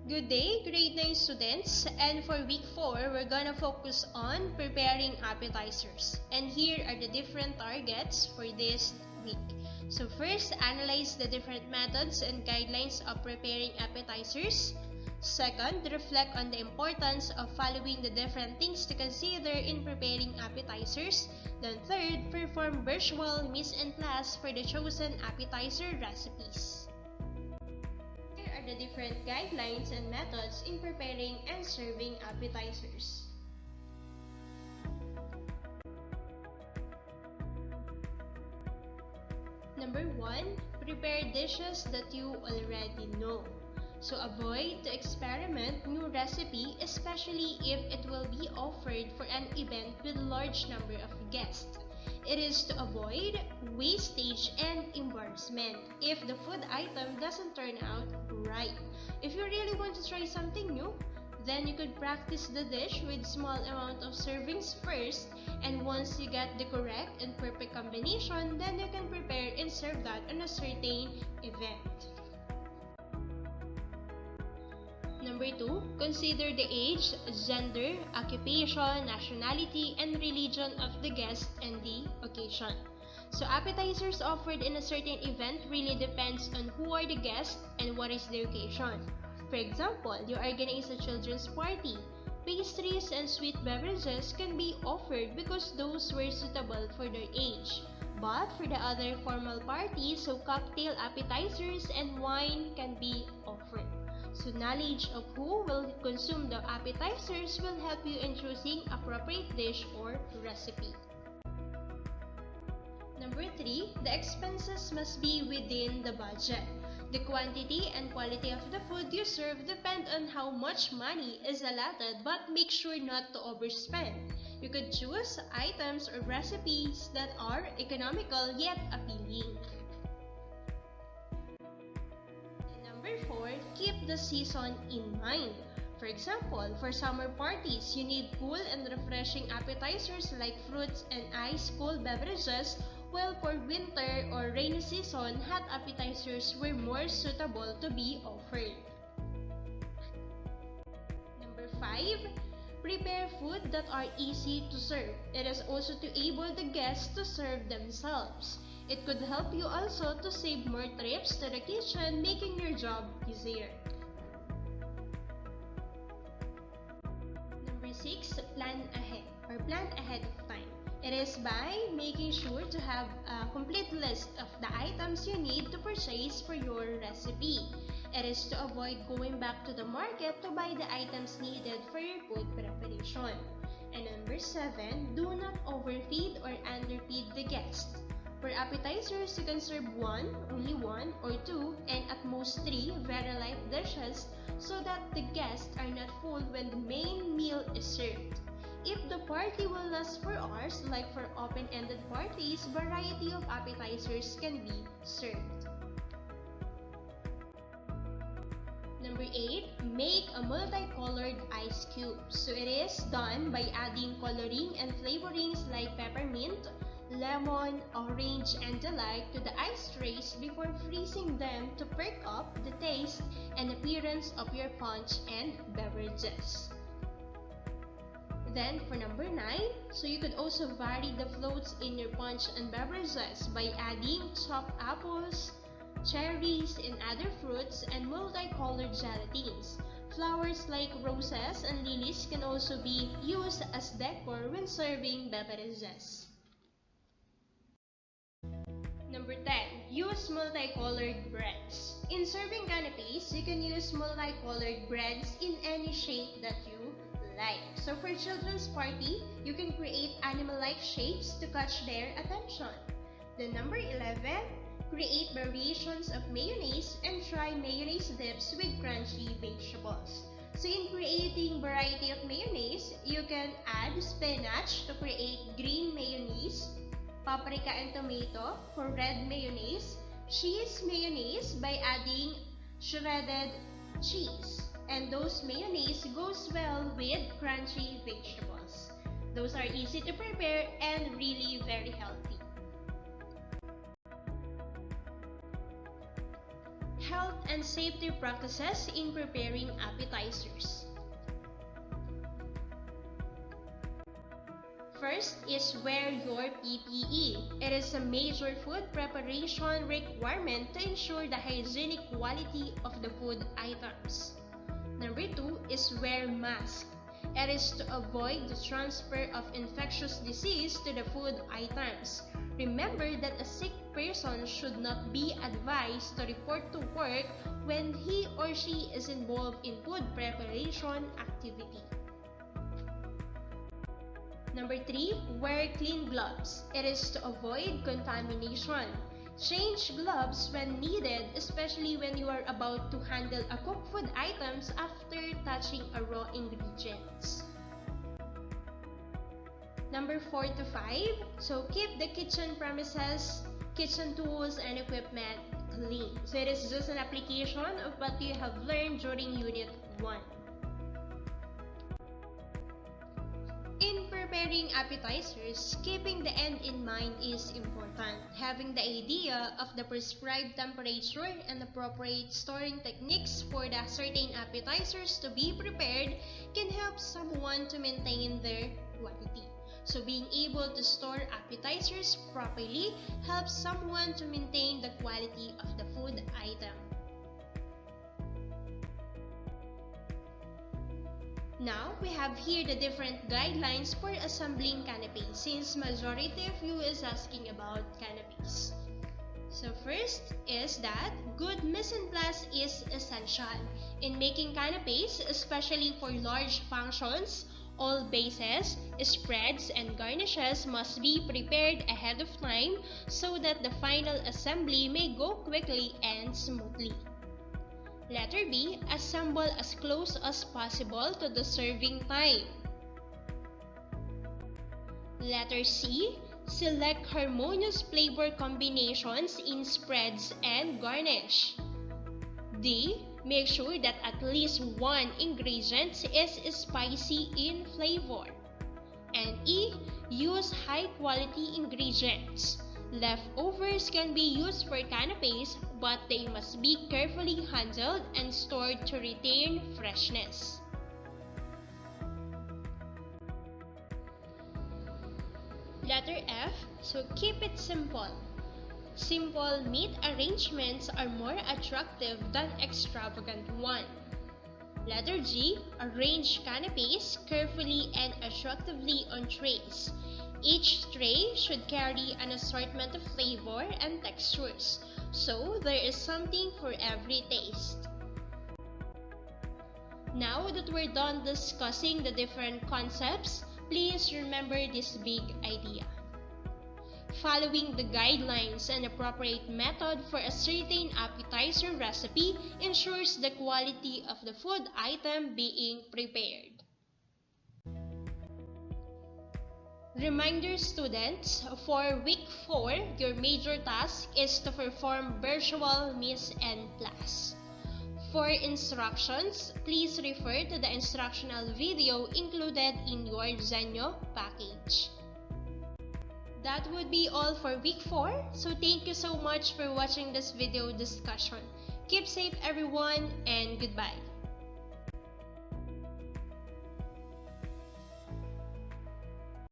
Good day, grade 9 students, and for week 4, we're gonna focus on preparing appetizers. And here are the different targets for this week. So first, analyze the different methods and guidelines of preparing appetizers. Second, reflect on the importance of following the different things to consider in preparing appetizers. Then third, perform virtual mise en place for the chosen appetizer recipes. The different guidelines and methods in preparing and serving appetizers. Number 1, prepare dishes that you already know. So avoid to experiment new recipe, especially if it will be offered for an event with large number of guests. It is to avoid wastage and embarrassment if the food item doesn't turn out right. If you really want to try something new, then you could practice the dish with small amount of servings first, and once you get the correct and perfect combination, then you can prepare and serve that on a certain event. Number 2, consider the age, gender, occupation, nationality, and religion of the guest and the occasion. So appetizers offered in a certain event really depends on who are the guests and what is the occasion. For example, you organize a children's party. Pastries and sweet beverages can be offered because those were suitable for their age. But for the other formal parties, so cocktail appetizers and wine can be offered. So knowledge of who will consume the appetizers will help you in choosing appropriate dish or recipe. Number 3, the expenses must be within the budget. The quantity and quality of the food you serve depend on how much money is allotted, but make sure not to overspend. You could choose items or recipes that are economical yet appealing. Number 4, keep the season in mind. For example, for summer parties, you need cool and refreshing appetizers like fruits and ice cold beverages, while for winter or rainy season, hot appetizers were more suitable to be offered. Number 5, prepare food that are easy to serve. It is also to enable the guests to serve themselves. It could help you also to save more trips to the kitchen, making your job easier. Number 6, plan ahead of time. It is by making sure to have a complete list of the items you need to purchase for your recipe. It is to avoid going back to the market to buy the items needed for your food preparation. And number 7, do not overfeed or underfeed the guests. For appetizers, you can serve only one or two, and at most 3 very light dishes so that the guests are not full when the main meal is served. If the party will last for hours, like for open-ended parties, variety of appetizers can be served. Number 8, make a multicolored ice cube. So it is done by adding coloring and flavorings like peppermint, lemon, orange, and the like to the ice trays before freezing them to perk up the taste and appearance of your punch and beverages. Then for number 9, so you could also vary the floats in your punch and beverages by adding chopped apples, cherries, and other fruits, and multicolored gelatines. Flowers like roses and lilies can also be used as decor when serving beverages. Number 10, use multicolored breads. In serving canapes, you can use multicolored breads in any shape that you like. So for children's party, you can create animal-like shapes to catch their attention. Then number 11, create variations of mayonnaise and try mayonnaise dips with crunchy vegetables. So in creating variety of mayonnaise, you can add spinach to create green mayonnaise, paprika and tomato for red mayonnaise, cheese mayonnaise by adding shredded cheese. And those mayonnaise goes well with crunchy vegetables. Those are easy to prepare and really very healthy. health and safety practices in preparing appetizers. First is wear your PPE. It is a major food preparation requirement to ensure the hygienic quality of the food items. Number 2 is wear mask. It is to avoid the transfer of infectious disease to the food items. Remember that a sick person should not be advised to report to work when he or she is involved in food preparation activity. Number 3, wear clean gloves. It is to avoid contamination. Change gloves when needed, especially when you are about to handle a cooked food items after touching a raw ingredients. Number 4 to 5, so keep the kitchen premises, kitchen tools, and equipment clean. So it is just an application of what you have learned during Unit 1. In preparing appetizers, keeping the end in mind is important. Having the idea of the prescribed temperature and appropriate storing techniques for the certain appetizers to be prepared can help someone to maintain their quality. So being able to store appetizers properly helps someone to maintain the quality of the food item. Now, we have here the different guidelines for assembling canapes since majority of you is asking about canapes. So first is that good mise en place is essential. In making canapes, especially for large functions, all bases, spreads, and garnishes must be prepared ahead of time so that the final assembly may go quickly and smoothly. Letter B, assemble as close as possible to the serving time. Letter C, select harmonious flavor combinations in spreads and garnish. D, make sure that at least one ingredient is spicy in flavor. And E, use high quality ingredients. Leftovers can be used for canapes, but they must be carefully handled and stored to retain freshness. Letter F, so keep it simple. Simple meat arrangements are more attractive than extravagant ones. Letter G, arrange canapes carefully and attractively on trays. Each tray should carry an assortment of flavor and textures, so there is something for every taste. Now that we're done discussing the different concepts, please remember this big idea. Following the guidelines and appropriate method for a certain appetizer recipe ensures the quality of the food item being prepared. Reminder students, for week 4, your major task is to perform virtual mise en place. For instructions, please refer to the instructional video included in your Zenyo package. That would be all for week 4, so thank you so much for watching this video discussion. Keep safe everyone, and goodbye.